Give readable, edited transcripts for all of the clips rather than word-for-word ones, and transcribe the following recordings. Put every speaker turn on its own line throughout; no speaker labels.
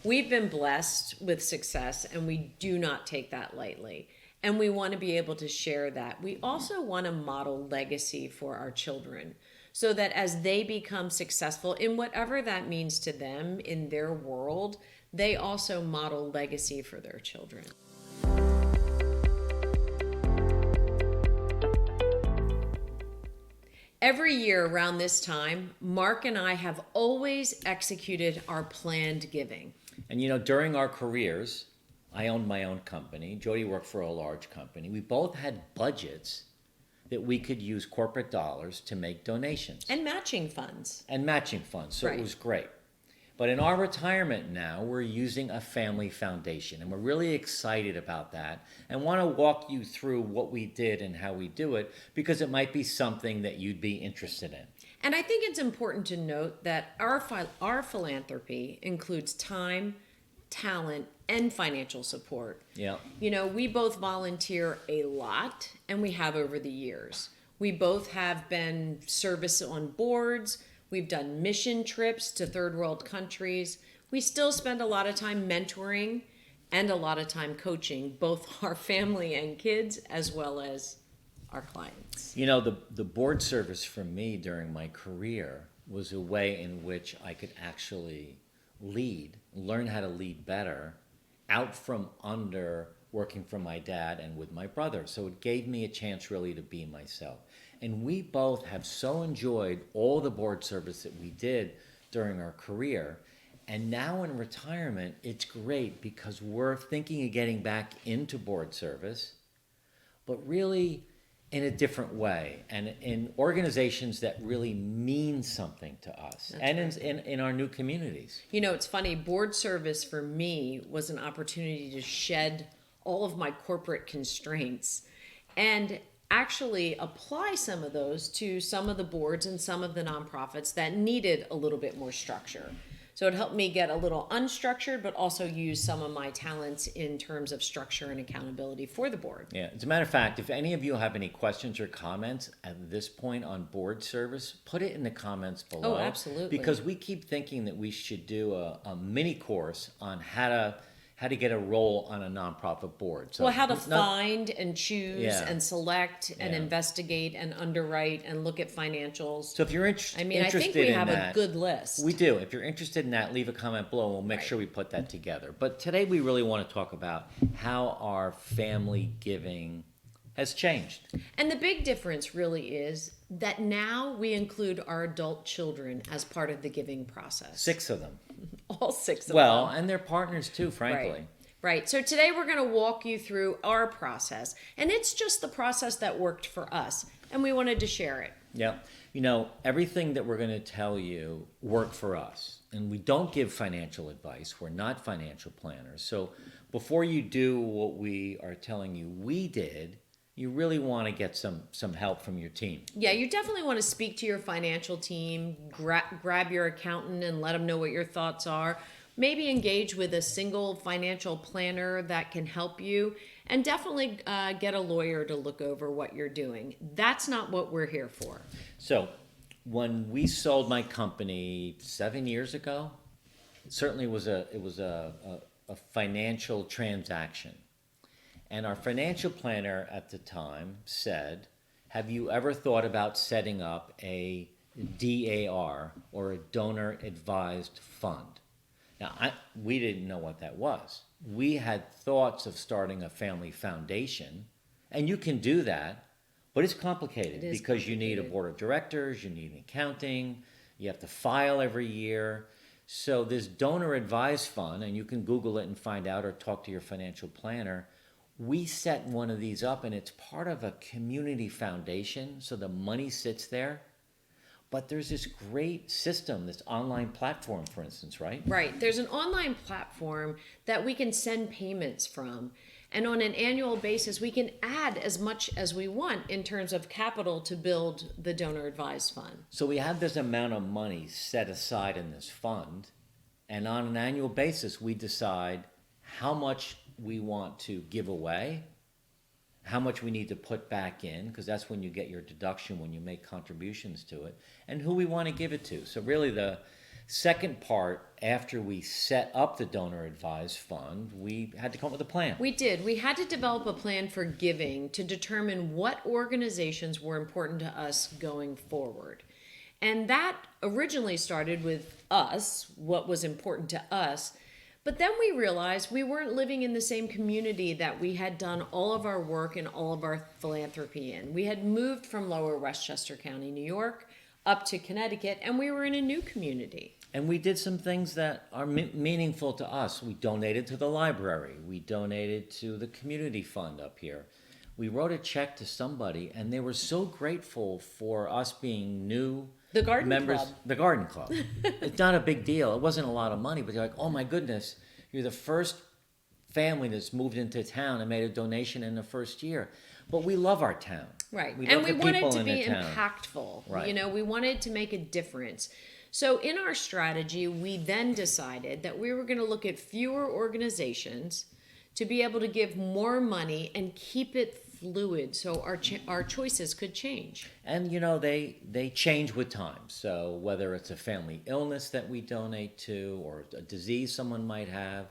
We've been blessed with success and we do not take that lightly. And we want to be able to share that. We also want to model legacy for our children so that as they become successful in whatever that means to them in their world, they also model legacy for their children. Every year around this time, Mark and I have always executed our planned giving.
And during our careers, I owned my own company. Jody worked for a large company. We both had budgets that we could use corporate dollars to make donations.
And matching funds.
So It was great. But in our retirement now, we're using a family foundation, and we're really excited about that and want to walk you through what we did and how we do it, because it might be something that you'd be interested in.
And I think it's important to note that our philanthropy includes time, talent, and financial support.
Yeah.
We both volunteer a lot, and we have over the years. We both have been service on boards. We've done mission trips to third world countries. We still spend a lot of time mentoring and a lot of time coaching both our family and kids as well as our clients.
The board service for me during my career was a way in which I could actually learn how to lead better out from under working for my dad and with my brother. So it gave me a chance really to be myself. And we both have so enjoyed all the board service that we did during our career. And now in retirement, it's great because we're thinking of getting back into board service, but really in a different way and in organizations that really mean something to us. That's and right. in our new communities.
It's funny, board service for me was an opportunity to shed all of my corporate constraints and actually apply some of those to some of the boards and some of the nonprofits that needed a little bit more structure. So it helped me get a little unstructured, but also use some of my talents in terms of structure and accountability for the board.
Yeah, as a matter of fact, if any of you have any questions or comments at this point on board service, put it in the comments below.
Oh, absolutely.
Because we keep thinking that we should do a mini course on how to get a role on a nonprofit board.
So how to find and choose and select and investigate and underwrite and look at financials.
So if you're interested in
I think we have a good list.
We do. If you're interested in that, leave a comment below and we'll make sure we put that together. But today we really want to talk about how our family giving has changed.
And the big difference really is that now we include our adult children as part of the giving process.
6 of them.
All 6 of them.
Well, and their partners too, frankly.
Right. So today we're going to walk you through our process. And it's just the process that worked for us. And we wanted to share it.
Yeah. Everything that we're going to tell you worked for us. And we don't give financial advice. We're not financial planners. So before you do what we are telling you we did, you really want to get some help from your team.
Yeah, you definitely want to speak to your financial team, grab your accountant and let them know what your thoughts are. Maybe engage with a single financial planner that can help you, and definitely get a lawyer to look over what you're doing. That's not what we're here for.
So when we sold my company 7 years ago, it certainly was a financial transaction. And our financial planner at the time said, have you ever thought about setting up a DAR, or a donor advised fund? Now, we didn't know what that was. We had thoughts of starting a family foundation, and you can do that, but it's complicated because you need a board of directors, you need an accounting, you have to file every year. So this donor advised fund, and you can Google it and find out or talk to your financial planner. We set one of these up, and it's part of a community foundation, so the money sits there. But there's this great system, this online platform, for instance, right?
Right. There's an online platform that we can send payments from. And on an annual basis, we can add as much as we want in terms of capital to build the donor advised fund.
So we have this amount of money set aside in this fund, and on an annual basis, we decide how much we want to give away, how much we need to put back in, because that's when you get your deduction when you make contributions to it, and who we want to give it to. So really the Second part, after we set up the donor advised fund, we had to come up with a plan.
We did. We had to develop a plan for giving to determine what organizations were important to us going forward. And that originally started with us, what was important to us. But then we realized we weren't living in the same community that we had done all of our work and all of our philanthropy in. We had moved from Lower Westchester County, New York, up to Connecticut, and we were in a new community.
And we did some things that are meaningful to us. We donated to the library. We donated to the community fund up here. We wrote a check to somebody, and they were so grateful for us being new
The Garden
members.
Club.
The Garden Club. It's not a big deal. It wasn't a lot of money, but they're like, oh my goodness, you're the first family that's moved into town and made a donation in the first year. But we love our town.
Right.
We
And
love
we
the
wanted
people
to
in
be
the town.
impactful.
Right.
You know, we wanted to make a difference. So in our strategy, we then decided that we were going to look at fewer organizations to be able to give more money and keep it fluid so our choices could change.
And you know, they change with time. So whether it's a family illness that we donate to, or a disease someone might have,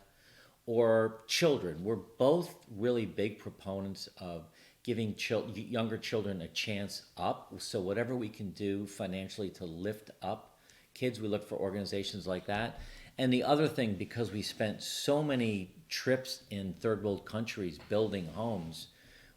or children, we're both really big proponents of giving younger children a chance up. So whatever we can do financially to lift up kids, we look for organizations like that. And the other thing, because we spent so many trips in third world countries building homes,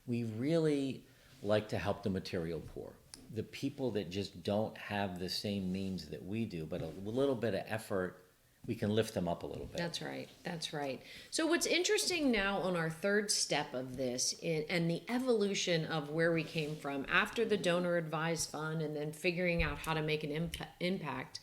we really like to help the material poor, the people that just don't have the same means that we do, but a little bit of effort, we can lift them up a little bit.
That's right. That's right. So what's interesting now on our third step of this and the evolution of where we came from after the donor advised fund and then figuring out how to make an impact,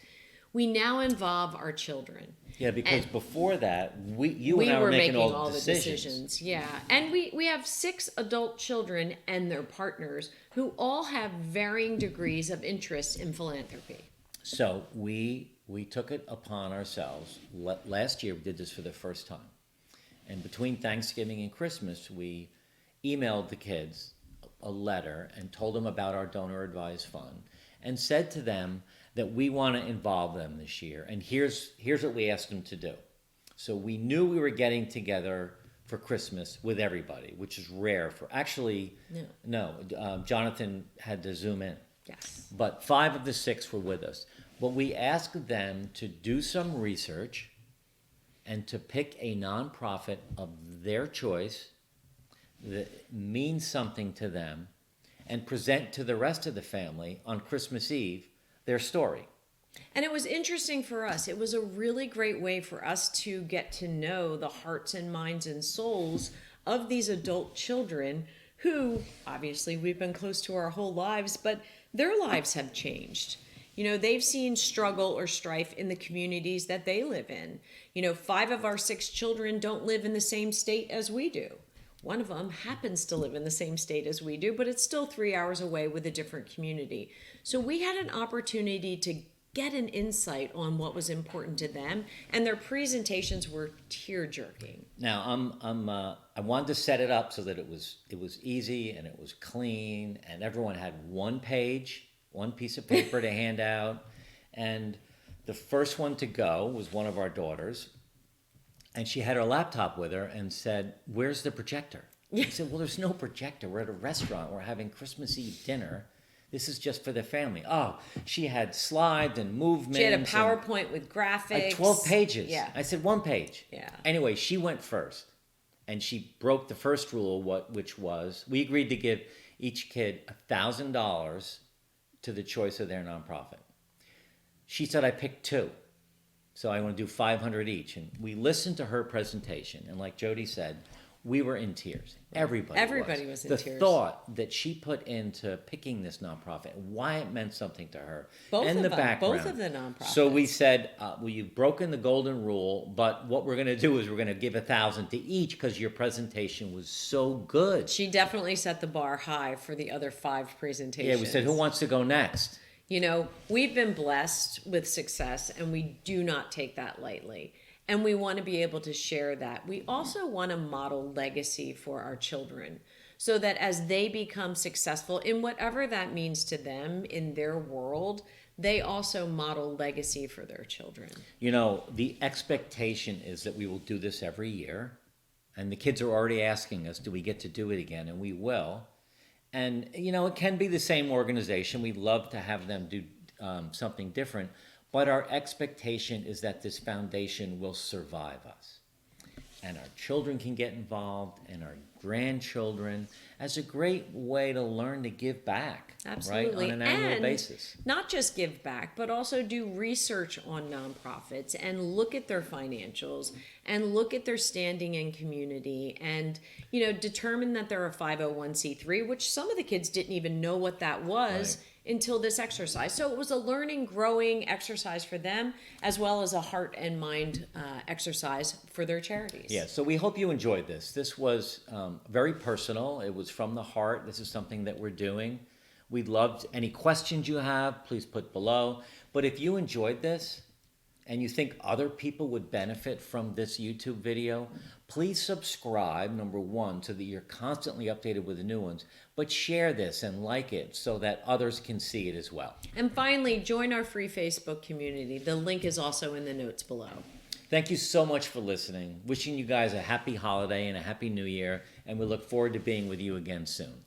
we now involve our children.
Yeah, because before that, you
We
and I
were
were making all
all
the
the
decisions.
decisions. Yeah. And we have 6 adult children and their partners who all have varying degrees of interest in philanthropy.
So we took it upon ourselves. Last year, we did this for the first time. And between Thanksgiving and Christmas, we emailed the kids a letter and told them about our donor advised fund and said to them that we want to involve them this year. And here's what we asked them to do. So we knew we were getting together for Christmas with everybody, which is rare for Jonathan had to Zoom in.
Yes.
But 5 of the 6 were with us. But we asked them to do some research and to pick a nonprofit of their choice that means something to them and present to the rest of the family on Christmas Eve their story.
And it was interesting for us. It was a really great way for us to get to know the hearts and minds and souls of these adult children who, obviously, we've been close to our whole lives, but their lives have changed. You know, they've seen struggle or strife in the communities that they live in. You know, 5 of our 6 children don't live in the same state as we do. One of them happens to live in the same state as we do, but it's still 3 hours away with a different community. So we had an opportunity to get an insight on what was important to them, and their presentations were tear-jerking.
Now, I wanted to set it up so that it was easy and it was clean, and everyone had one piece of paper to hand out. And the first one to go was one of our daughters, and she had her laptop with her and said, "Where's the projector?" I said, "Well, there's no projector. We're at a restaurant. We're having Christmas Eve dinner. This is just for the family." Oh, she had slides and movements.
She had a PowerPoint with graphics.
Like 12 pages.
Yeah.
I said, 1 page.
Yeah.
Anyway, she went first. And she broke the first rule, which was we agreed to give each kid $1,000 to the choice of their nonprofit. She said, I picked 2. So I want to do 500 each. And we listened to her presentation. And like Jody said, we were in tears. Everybody was in tears. The thought that she put into picking this nonprofit, why it meant something to her, and the background.
Both of the nonprofits.
So we said, well, you've broken the golden rule, but what we're going to do is we're going to give $1,000 to each because your presentation was so good.
She definitely set the bar high for the other 5 presentations.
Yeah, we said, who wants to go next?
You know, we've been blessed with success, and we do not take that lightly. And we want to be able to share that. We also want to model legacy for our children so that as they become successful in whatever that means to them in their world, they also model legacy for their children.
You know, the expectation is that we will do this every year. And the kids are already asking us, do we get to do it again? And we will. And, you know, it can be the same organization. We'd love to have them do something different. But our expectation is that this foundation will survive us. And our children can get involved, and our grandchildren, as a great way to learn to give back.
Absolutely.
Right, on an annual
and
basis.
Not just give back, but also do research on nonprofits and look at their financials and look at their standing in community and, determine that they're a 501c3, which some of the kids didn't even know what that was.
Right.
Until this exercise. So it was a learning, growing exercise for them, as well as a heart and mind exercise for their charities.
Yeah, so we hope you enjoyed this. This was very personal. It was from the heart. This is something that we're doing. We'd love any questions you have, please put below. But if you enjoyed this and you think other people would benefit from this YouTube video, please subscribe, number one, so that you're constantly updated with the new ones. But share this and like it so that others can see it as well.
And finally, join our free Facebook community. The link is also in the notes below.
Thank you so much for listening. Wishing you guys a happy holiday and a happy new year. And we look forward to being with you again soon.